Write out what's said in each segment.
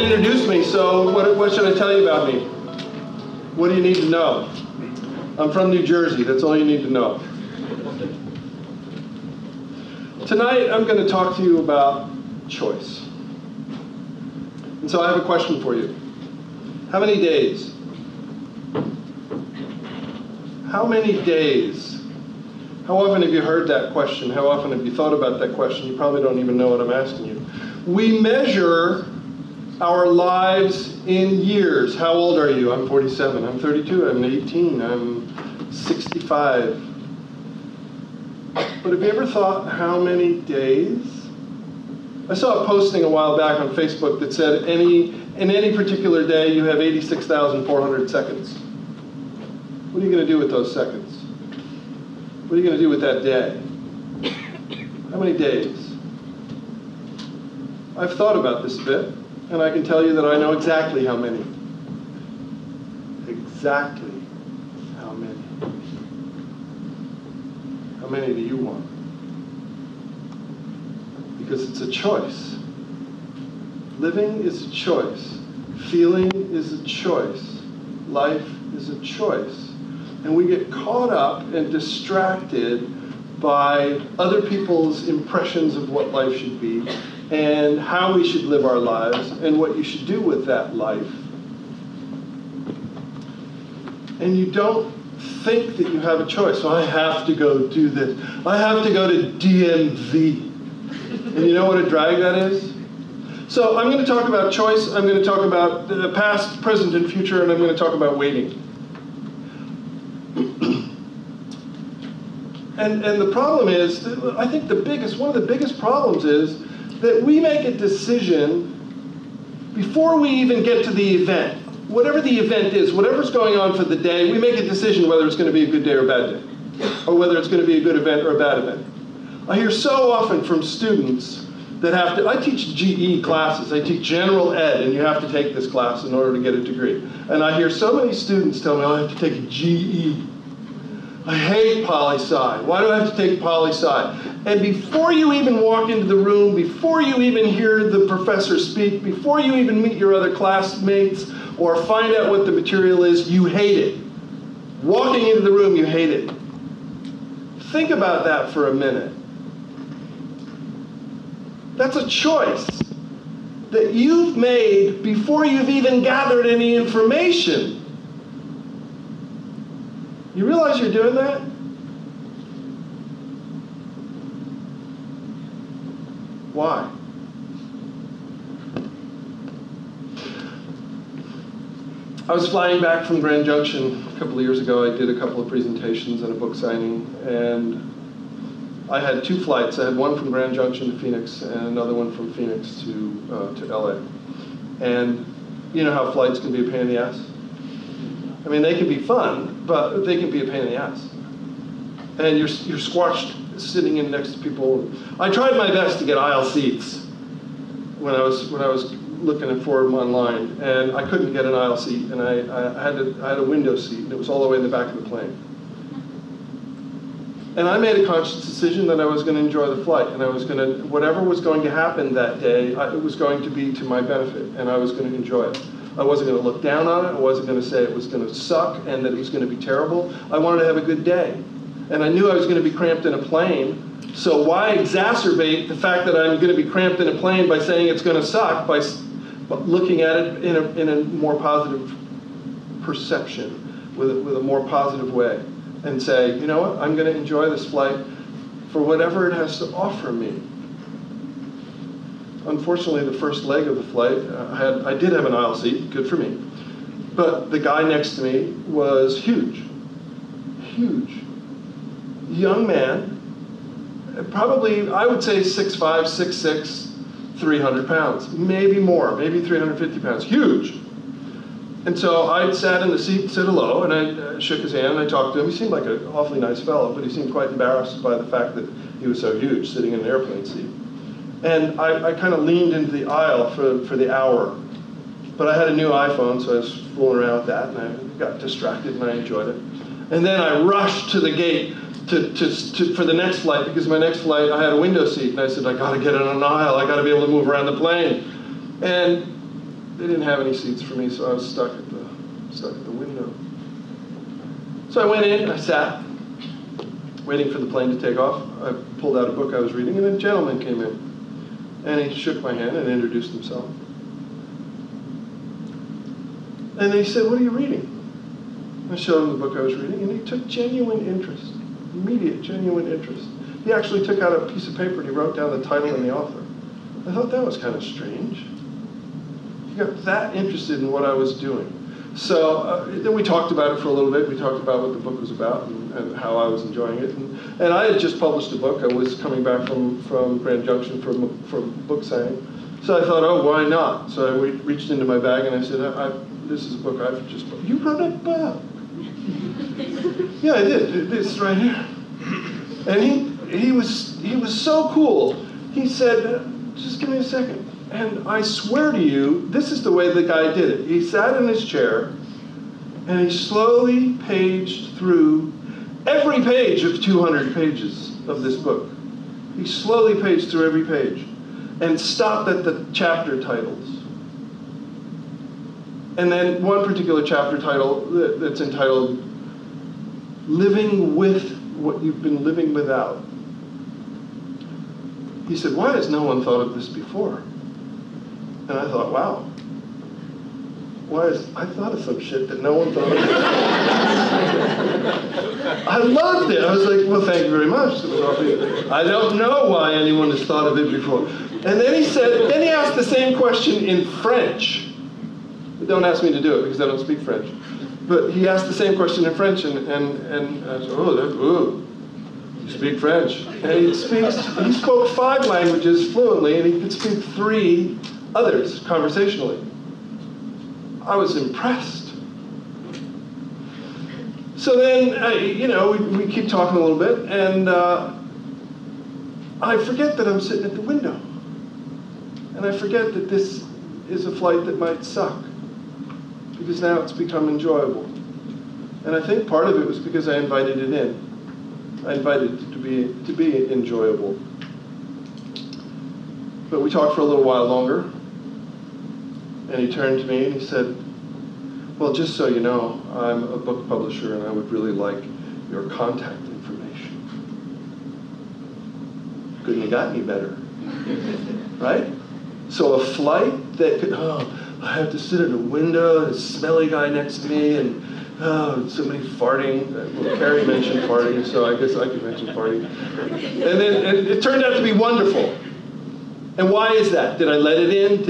introduce me, so what should I tell you about me? What do you need to know? I'm from New Jersey, that's all you need to know. Tonight, I'm going to talk to you about choice. And so I have a question for you. How many days? How many days? How often have you heard that question? How often have you thought about that question? You probably don't even know what I'm asking you. We measure our lives in years. How old are you? I'm 47. I'm 32. I'm 18. I'm 65. But have you ever thought how many days? I saw a posting a while back on Facebook that said in any particular day you have 86,400 seconds. What are you going to do with those seconds? What are you going to do with that day? How many days? I've thought about this a bit, and I can tell you that I know exactly how many. Exactly how many. How many do you want? Because it's a choice. Living is a choice. Feeling is a choice. Life is a choice. And we get caught up and distracted by other people's impressions of what life should be and how we should live our lives and what you should do with that life. And you don't think that you have a choice. So I have to go do this. I have to go to DMV. And you know what a drag that is? So I'm going to talk about choice. I'm going to talk about the past, present, and future, and I'm going to talk about waiting. And the problem is, I think one of the biggest problems is that we make a decision before we even get to the event. Whatever the event is, whatever's going on for the day, we make a decision whether it's going to be a good day or a bad day, or whether it's going to be a good event or a bad event. I hear so often from students that have to, I teach GE classes, I teach general ed, and you have to take this class in order to get a degree. And I hear so many students tell me, I have to take a GE. I hate poli-sci. Why do I have to take poli-sci? And before you even walk into the room, before you even hear the professor speak, before you even meet your other classmates or find out what the material is, you hate it. Walking into the room, you hate it. Think about that for a minute. That's a choice that you've made before you've even gathered any information. You realize you're doing that? Why? I was flying back from Grand Junction a couple of years ago. I did a couple of presentations and a book signing, and I had two flights. I had one from Grand Junction to Phoenix and another one from Phoenix to LA. And you know how flights can be a pain in the ass? I mean, they can be fun, but they can be a pain in the ass. And you're squashed sitting in next to people. I tried my best to get aisle seats when I was looking for them online, and I couldn't get an aisle seat, and I had a window seat, and it was all the way in the back of the plane. And I made a conscious decision that I was going to enjoy the flight, and I was going to, whatever was going to happen that day, it was going to be to my benefit, and I was going to enjoy it. I wasn't going to look down on it. I wasn't going to say it was going to suck and that it was going to be terrible. I wanted to have a good day. And I knew I was going to be cramped in a plane, so why exacerbate the fact that I'm going to be cramped in a plane by saying it's going to suck, by looking at it in a more positive perception, with a more positive way, and say, you know what, I'm going to enjoy this flight for whatever it has to offer me. Unfortunately, the first leg of the flight, I did have an aisle seat, good for me, but the guy next to me was huge, huge. Young man, probably, I would say 6'5", 6'6", 300 pounds, maybe more, maybe 350 pounds, huge. And so I sat in the seat, said hello, and I shook his hand, and I talked to him. He seemed like an awfully nice fellow, but he seemed quite embarrassed by the fact that he was so huge, sitting in an airplane seat. And I kind of leaned into the aisle for the hour. But I had a new iPhone, so I was fooling around with that, and I got distracted, and I enjoyed it. And then I rushed to the gate for the next flight, because my next flight, I had a window seat, and I said, I got to get on an aisle. I got to be able to move around the plane. And they didn't have any seats for me, so I was stuck at the window. So I went in, I sat, waiting for the plane to take off. I pulled out a book I was reading, and a gentleman came in. And he shook my hand and introduced himself. And he said, "What are you reading?" I showed him the book I was reading, and he took genuine interest, immediate genuine interest. He actually took out a piece of paper and he wrote down the title and the author. I thought that was kind of strange. He got that interested in what I was doing. So then we talked about it for a little bit. We talked about what the book was about and how I was enjoying it. And I had just published a book. I was coming back from Grand Junction from book signing. So I thought, oh, why not? So I reached into my bag and I said, this is a book I've just published. You wrote a book? Yeah, I did. This right here. And he was so cool. He said, just give me a second. And I swear to you, this is the way the guy did it. He sat in his chair, and he slowly paged through every page of 200 pages of this book. He slowly paged through every page and stopped at the chapter titles. And then one particular chapter title that's entitled, "Living with What You've Been Living Without." He said, "Why has no one thought of this before?" And I thought, wow, I thought of some shit that no one thought of. I loved it. I was like, well, thank you very much. I don't know why anyone has thought of it before. And then he asked the same question in French. But don't ask me to do it because I don't speak French. But he asked the same question in French, and I said, oh, you speak French. And he spoke 5 languages fluently, and he could speak 3 others conversationally. I was impressed. So then, we keep talking a little bit, and I forget that I'm sitting at the window. And I forget that this is a flight that might suck, because now it's become enjoyable. And I think part of it was because I invited it in. I invited it to be enjoyable. But we talked for a little while longer. And he turned to me and he said, "Well, just so you know, I'm a book publisher and I would really like your contact information." Couldn't have got any better, right? So a flight that could, I have to sit at a window, and a smelly guy next to me, and somebody farting. Well, Carrie mentioned farting, so I guess I could mention farting. And then it turned out to be wonderful. And why is that? Did I let it in?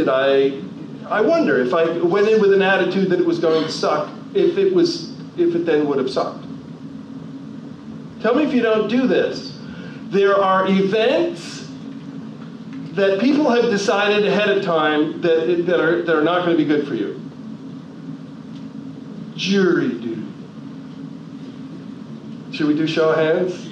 I wonder if I went in with an attitude that it was going to suck, if it then would have sucked. Tell me if you don't do this. There are events that people have decided ahead of time that are not going to be good for you. Jury duty. Should we do show of hands?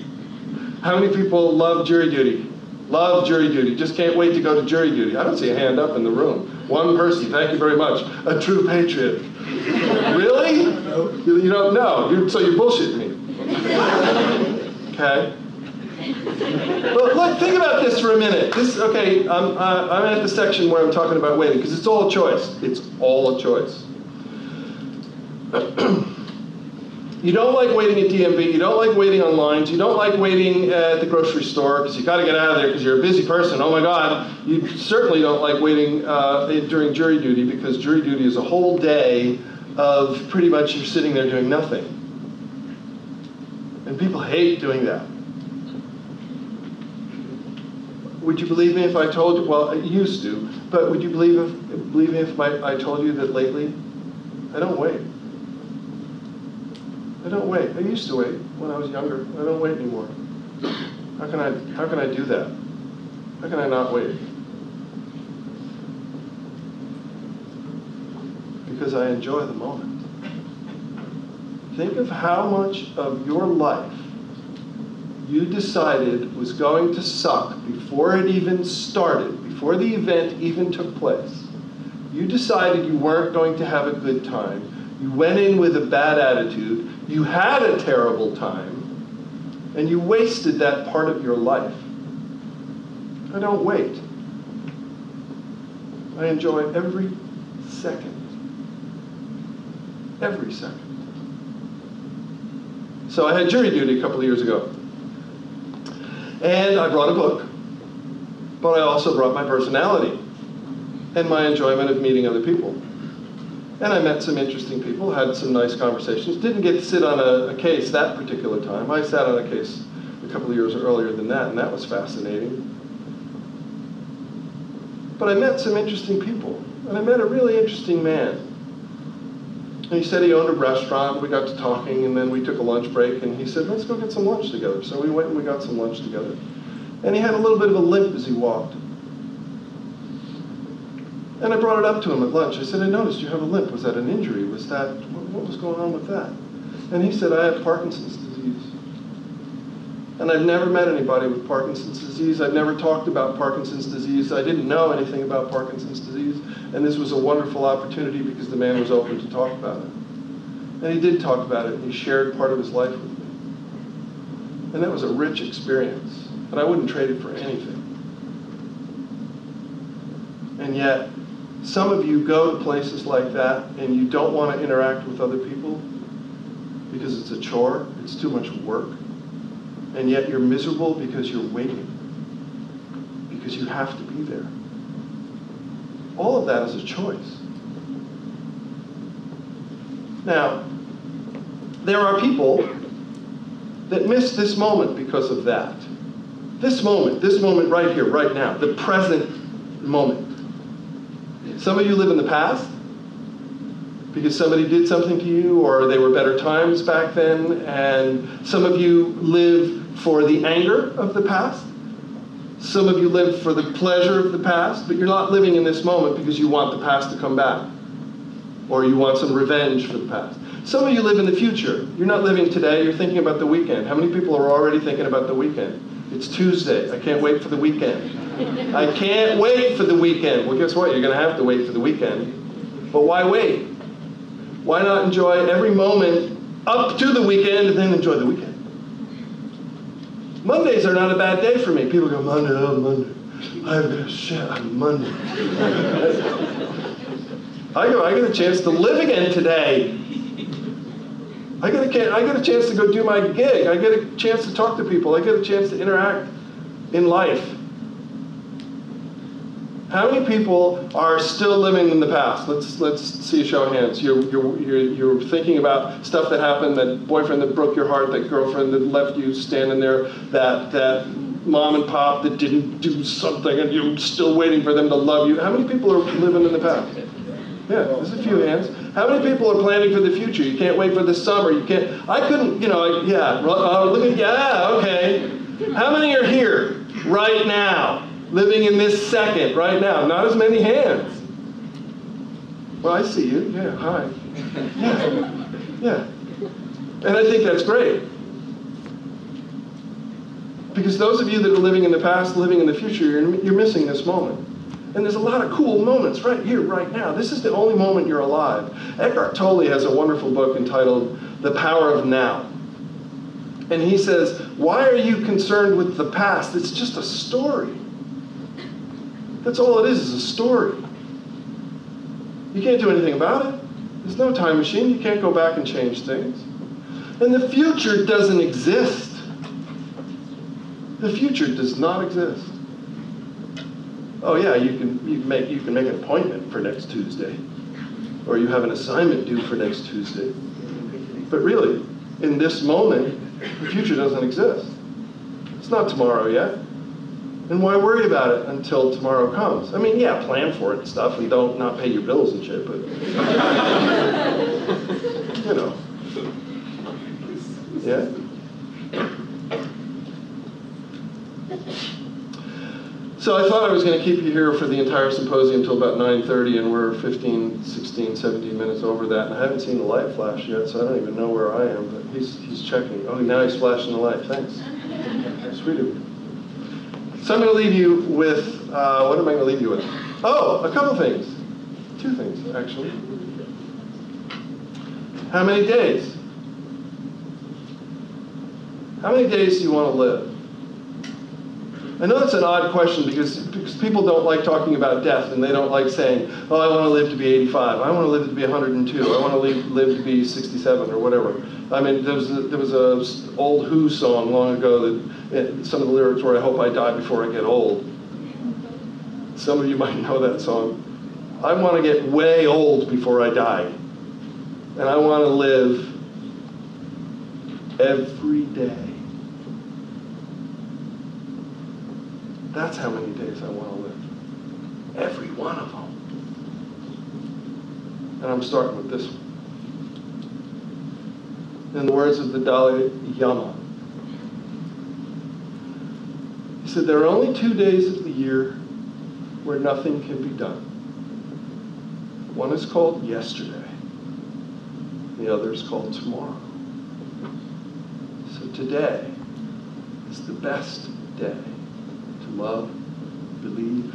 How many people love jury duty? Love jury duty. Just can't wait to go to jury duty. I don't see a hand up in the room. One person, thank you very much. A true patriot. Really? You don't know. So you're bullshitting me. Okay? But look, think about this for a minute. I'm at the section where I'm talking about waiting, because it's all a choice. It's all a choice. You don't like waiting at DMV, you don't like waiting on lines, you don't like waiting at the grocery store because you got to get out of there because you're a busy person. Oh my God, you certainly don't like waiting during jury duty, because jury duty is a whole day of pretty much you're sitting there doing nothing. And people hate doing that. Would you believe me if I told you, well, I used to, but would you believe me if I told you that lately I don't wait? I don't wait. I used to wait when I was younger. I don't wait anymore. How can I do that? How can I not wait? Because I enjoy the moment. Think of how much of your life you decided was going to suck before it even started, before the event even took place. You decided you weren't going to have a good time. You went in with a bad attitude. You had a terrible time, and you wasted that part of your life. I don't wait. I enjoy every second. Every second. So I had jury duty a couple of years ago. And I brought a book, but I also brought my personality and my enjoyment of meeting other people. And I met some interesting people, had some nice conversations. Didn't get to sit on a case that particular time. I sat on a case a couple of years earlier than that, and that was fascinating. But I met some interesting people, and I met a really interesting man. And he said he owned a restaurant. We got to talking, and then we took a lunch break, and he said, let's go get some lunch together. So we went and we got some lunch together. And he had a little bit of a limp as he walked. And I brought it up to him at lunch. I said, I noticed you have a limp. Was that an injury? Was that, what was going on with that? And he said, I have Parkinson's disease. And I've never met anybody with Parkinson's disease. I've never talked about Parkinson's disease. I didn't know anything about Parkinson's disease. And this was a wonderful opportunity because the man was open to talk about it. And he did talk about it, and he shared part of his life with me. And that was a rich experience. And I wouldn't trade it for anything. And yet, some of you go to places like that and you don't want to interact with other people because it's a chore, it's too much work. And yet you're miserable because you're waiting, because you have to be there. All of that is a choice. Now, there are people that miss this moment because of that. This moment right here, right now, the present moment. Some of you live in the past because somebody did something to you or they were better times back then, and some of you live for the anger of the past. Some of you live for the pleasure of the past, but you're not living in this moment because you want the past to come back or you want some revenge for the past. Some of you live in the future. You're not living today, you're thinking about the weekend. How many people are already thinking about the weekend? It's Tuesday, I can't wait for the weekend. I can't wait for the weekend. Well, guess what? You're going to have to wait for the weekend. But why wait? Why not enjoy every moment up to the weekend and then enjoy the weekend? Mondays are not a bad day for me. People go, Monday, oh, Monday. I'm Monday. I get a chance to live again today. I get a chance to go do my gig. I get a chance to talk to people. I get a chance to interact in life. How many people are still living in the past? Let's see a show of hands. You're thinking about stuff that happened, that boyfriend that broke your heart, that girlfriend that left you standing there, that mom and pop that didn't do something and you're still waiting for them to love you. How many people are living in the past? Yeah, there's a few hands. How many people are planning for the future? You can't wait for the summer. You can't. I couldn't. Okay. How many are here right now? Living in this second, right now. Not as many hands. Well, I see you. Yeah, hi. Yeah. And I think that's great. Because those of you that are living in the past, living in the future, you're missing this moment. And there's a lot of cool moments right here, right now. This is the only moment you're alive. Eckhart Tolle has a wonderful book entitled The Power of Now. And he says, why are you concerned with the past? It's just a story. That's all it is a story. You can't do anything about it. There's no time machine. You can't go back and change things. And the future doesn't exist. The future does not exist. Oh yeah, you can make an appointment for next Tuesday. Or you have an assignment due for next Tuesday. But really, in this moment, the future doesn't exist. It's not tomorrow yet. And why worry about it until tomorrow comes? I mean, yeah, plan for it and stuff, and don't not pay your bills and shit, but, you know. Yeah? So I thought I was going to keep you here for the entire symposium until about 9:30, and we're 15, 16, 17 minutes over that, and I haven't seen the light flash yet, so I don't even know where I am, but he's checking. Oh, now he's flashing the light. Thanks. Sweet of you. So I'm going to leave you with, what am I going to leave you with? Oh, a couple things. 2 things, actually. How many days? How many days do you want to live? I know that's an odd question because people don't like talking about death, and they don't like saying, oh, I want to live to be 85, I want to live to be 102, I want to live to be 67 or whatever. I mean, there was a old Who song long ago that some of the lyrics were, I hope I die before I get old. Some of you might know that song. I want to get way old before I die. And I want to live every day. That's how many days I want to live. Every one of them. And I'm starting with this one. In the words of the Dalai Lama, he said, there are only 2 days of the year where nothing can be done. One is called yesterday. The other is called tomorrow. So today is the best day to love, believe,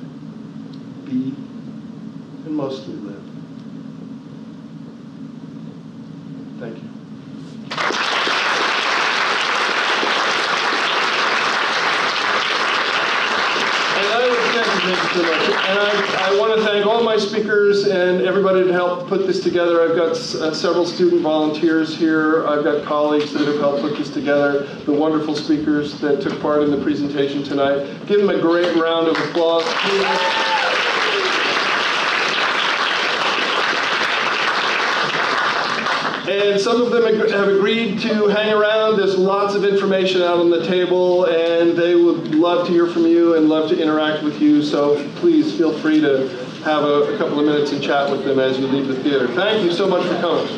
be, and mostly live. Thank you. Thank you so much. And I want to thank all my speakers and everybody that helped put this together. I've got several student volunteers here. I've got colleagues that have helped put this together, the wonderful speakers that took part in the presentation tonight. Give them a great round of applause, please. And some of them have agreed to hang around. There's lots of information out on the table, and they would love to hear from you and love to interact with you. So please feel free to have a couple of minutes and chat with them as you leave the theater. Thank you so much for coming.